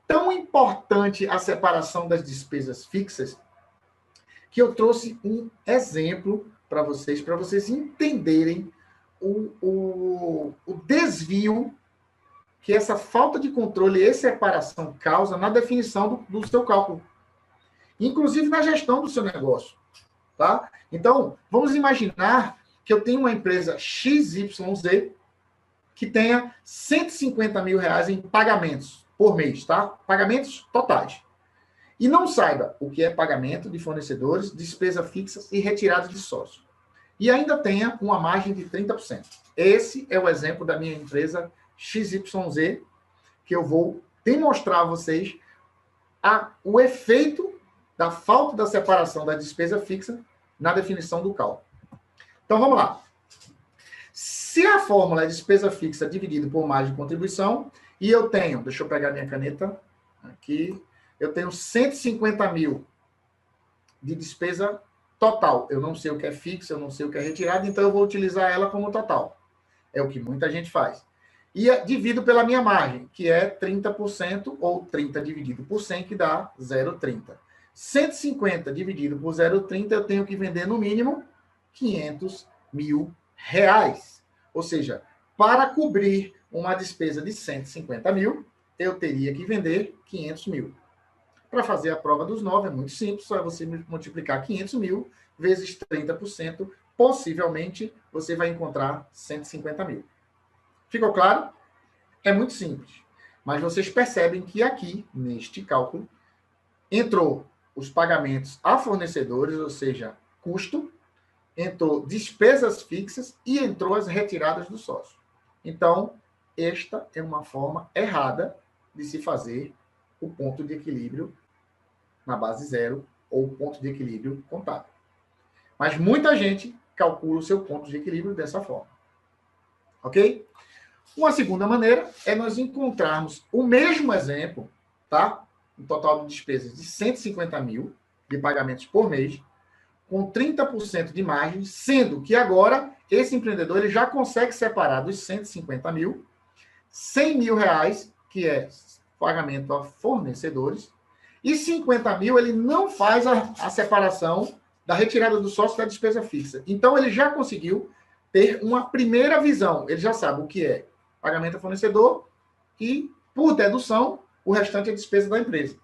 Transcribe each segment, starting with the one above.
tão importante a separação das despesas fixas que eu trouxe um exemplo para vocês entenderem o desvio que essa falta de controle e separação causa na definição do seu cálculo, inclusive na gestão do seu negócio. Tá? Então, vamos imaginar que eu tenho uma empresa XYZ que tenha 150 mil reais em pagamentos por mês, tá? Pagamentos totais. E não saiba o que é pagamento de fornecedores, despesa fixa e retirada de sócio. E ainda tenha uma margem de 30%. Esse é o exemplo da minha empresa XYZ, que eu vou demonstrar a vocês o efeito da falta da separação da despesa fixa na definição do cálculo. Então, vamos lá. Se a fórmula é despesa fixa dividido por margem de contribuição, e eu tenho, deixa eu pegar minha caneta aqui, eu tenho 150 mil de despesa total. Eu não sei o que é fixa, eu não sei o que é retirada, então eu vou utilizar ela como total. É o que muita gente faz. E divido pela minha margem, que é 30%, ou 30 dividido por 100, que dá 0,30. 150 dividido por 0,30, eu tenho que vender no mínimo 500 mil reais. Ou seja, para cobrir uma despesa de 150 mil, eu teria que vender 500 mil. Para fazer a prova dos 9 é muito simples, só é você multiplicar 500 mil vezes 30%, possivelmente você vai encontrar 150 mil. Ficou claro? É muito simples. Mas vocês percebem que aqui, neste cálculo, entrou os pagamentos a fornecedores, ou seja, custo, entrou despesas fixas e entrou as retiradas do sócio. Então, esta é uma forma errada de se fazer o ponto de equilíbrio na base zero ou ponto de equilíbrio contábil. Mas muita gente calcula o seu ponto de equilíbrio dessa forma. Ok? Uma segunda maneira é nós encontrarmos o mesmo exemplo, tá? Um total de despesas de 150 mil de pagamentos por mês, com 30% de margem, sendo que agora esse empreendedor ele já consegue separar dos 150 mil, 100 mil reais, que é pagamento a fornecedores, e 50 mil ele não faz a separação da retirada do sócio da despesa fixa. Então ele já conseguiu ter uma primeira visão, ele já sabe o que é pagamento a fornecedor e, por dedução, o restante é despesa da empresa.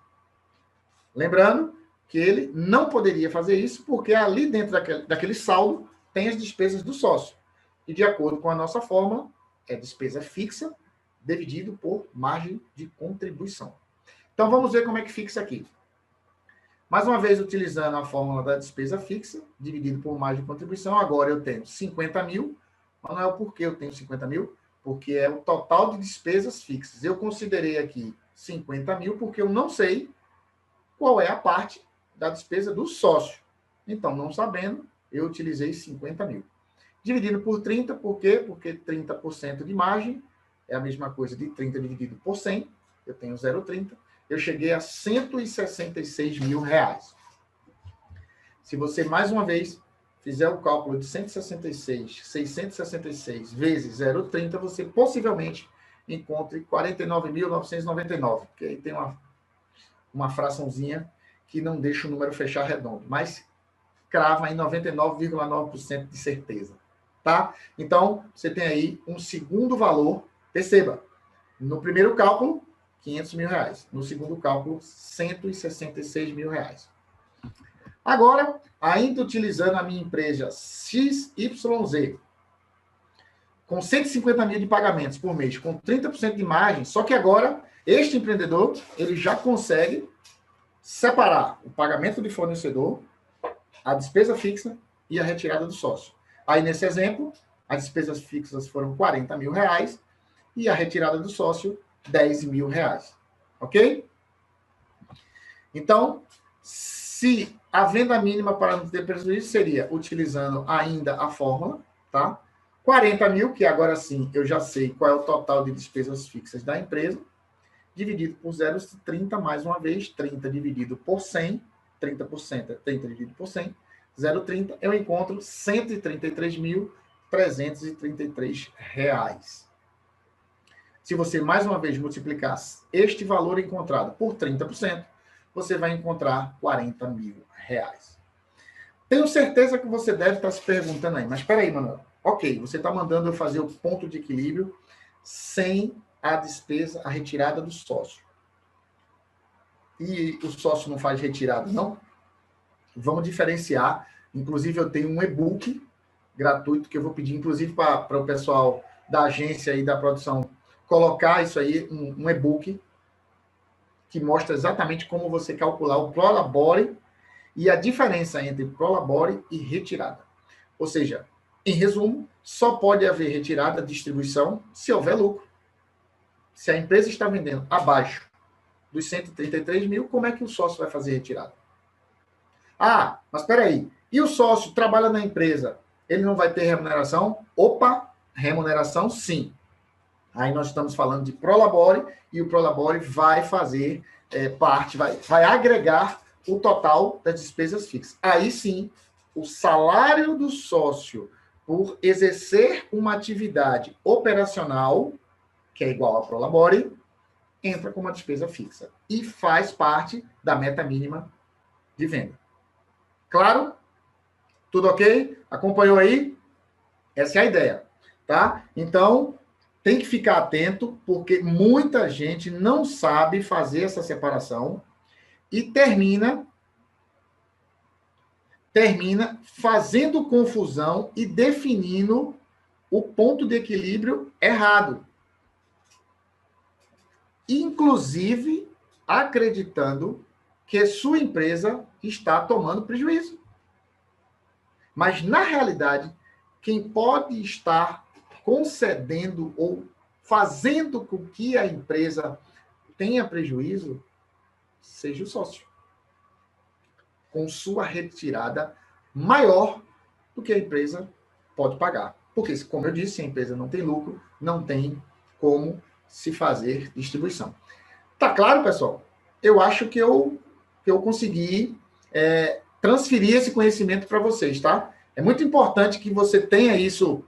Lembrando que ele não poderia fazer isso porque ali dentro daquele saldo tem as despesas do sócio. E de acordo com a nossa fórmula, é despesa fixa dividido por margem de contribuição. Então vamos ver como é que fixa aqui. Mais uma vez, utilizando a fórmula da despesa fixa, dividido por margem de contribuição, agora eu tenho 50 mil. Manuel, por que eu tenho 50 mil? Porque é o total de despesas fixas. Eu considerei aqui 50 mil porque eu não sei qual é a parte da despesa do sócio. Então, não sabendo, eu utilizei 50 mil. Dividido por 30, por quê? Porque 30% de margem é a mesma coisa de 30 dividido por 100, eu tenho 0,30, eu cheguei a 166 mil reais. Se você, mais uma vez, fizer o cálculo de 666 vezes 0,30, você possivelmente encontre 49.999, porque aí tem uma fraçãozinha que não deixa o número fechar redondo, mas crava em 99,9% de certeza, tá? Então, você tem aí um segundo valor, perceba, no primeiro cálculo, 500 mil reais, no segundo cálculo, 166 mil reais. Agora, ainda utilizando a minha empresa XYZ, com 150 mil de pagamentos por mês, com 30% de margem, só que agora, este empreendedor, ele já consegue separar o pagamento de fornecedor, a despesa fixa e a retirada do sócio. Aí, nesse exemplo, as despesas fixas foram 40 mil reais e a retirada do sócio, 10 mil reais. Ok? Então, se a venda mínima para não ter prejuízo seria, utilizando ainda a fórmula, tá? 40 mil, que agora sim eu já sei qual é o total de despesas fixas da empresa, dividido por 0,30, mais uma vez, 30 dividido por 100, 30% é 30 dividido por 100, 0,30, eu encontro R$ 133.333. Se você, mais uma vez, multiplicar este valor encontrado por 30%, você vai encontrar R$ 40.000. Tenho certeza que você deve estar se perguntando aí, mas espera aí, Manuel. Ok, você está mandando eu fazer o ponto de equilíbrio sem a despesa, a retirada do sócio. E o sócio não faz retirada, não? Vamos diferenciar. Inclusive, eu tenho um e-book gratuito que eu vou pedir, inclusive, para o pessoal da agência e da produção colocar isso aí, um e-book que mostra exatamente como você calcular o prolabore e a diferença entre prolabore e retirada. Ou seja, em resumo, só pode haver retirada, distribuição, se houver lucro. Se a empresa está vendendo abaixo dos 133 mil, como é que o sócio vai fazer retirada? Ah, mas espera aí. E o sócio trabalha na empresa, ele não vai ter remuneração? Opa, remuneração sim. Aí nós estamos falando de prolabore e o prolabore vai fazer parte, vai agregar o total das despesas fixas. Aí sim, o salário do sócio por exercer uma atividade operacional, que é igual a prolabore, entra como uma despesa fixa e faz parte da meta mínima de venda. Claro? Tudo ok? Acompanhou aí? Essa é a ideia, tá? Então, tem que ficar atento, porque muita gente não sabe fazer essa separação e termina fazendo confusão e definindo o ponto de equilíbrio errado. Inclusive, acreditando que sua empresa está tomando prejuízo. Mas, na realidade, quem pode estar concedendo ou fazendo com que a empresa tenha prejuízo, seja o sócio, com sua retirada maior do que a empresa pode pagar. Porque, como eu disse, se a empresa não tem lucro, não tem como se fazer distribuição. Tá claro, pessoal? Eu acho que eu consegui transferir esse conhecimento para vocês, tá? É muito importante que você tenha isso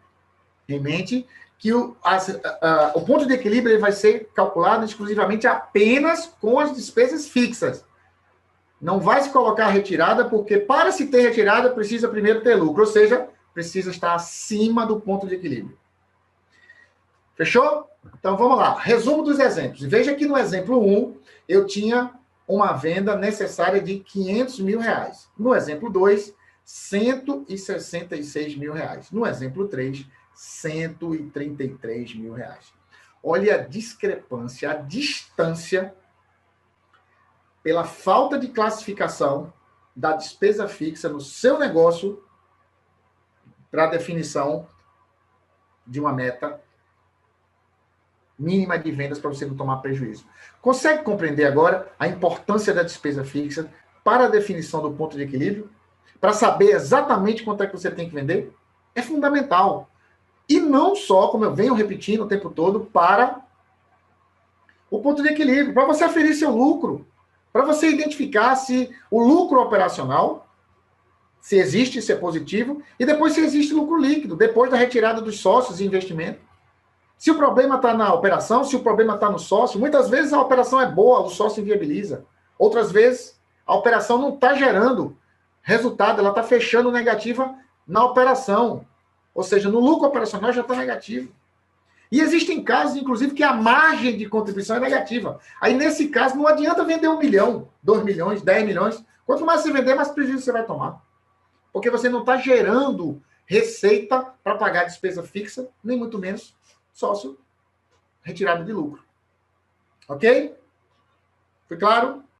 em mente, que o ponto de equilíbrio ele vai ser calculado exclusivamente apenas com as despesas fixas. Não vai se colocar retirada, porque para se ter retirada, precisa primeiro ter lucro, ou seja, precisa estar acima do ponto de equilíbrio. Fechou? Então, vamos lá. Resumo dos exemplos. Veja que no exemplo 1, eu tinha uma venda necessária de R$ 500 mil. No exemplo 2, R$ 166 mil. No exemplo 3, R$ 133 mil. Olha a discrepância, a distância pela falta de classificação da despesa fixa no seu negócio para a definição de uma meta mínima de vendas para você não tomar prejuízo. Consegue compreender agora a importância da despesa fixa para a definição do ponto de equilíbrio? Para saber exatamente quanto é que você tem que vender? É fundamental. E não só, como eu venho repetindo o tempo todo, para o ponto de equilíbrio, para você aferir seu lucro, para você identificar se o lucro operacional, se existe, se é positivo, e depois se existe lucro líquido, depois da retirada dos sócios e investimento. Se o problema está na operação, se o problema está no sócio, muitas vezes a operação é boa, o sócio inviabiliza. Outras vezes, a operação não está gerando resultado, ela está fechando negativa na operação. Ou seja, no lucro operacional já está negativo. E existem casos, inclusive, que a margem de contribuição é negativa. Aí, nesse caso, não adianta vender 1 milhão, 2 milhões, 10 milhões. Quanto mais você vender, mais prejuízo você vai tomar. Porque você não está gerando receita para pagar despesa fixa, nem muito menos sócio retirado de lucro. Ok? Foi claro?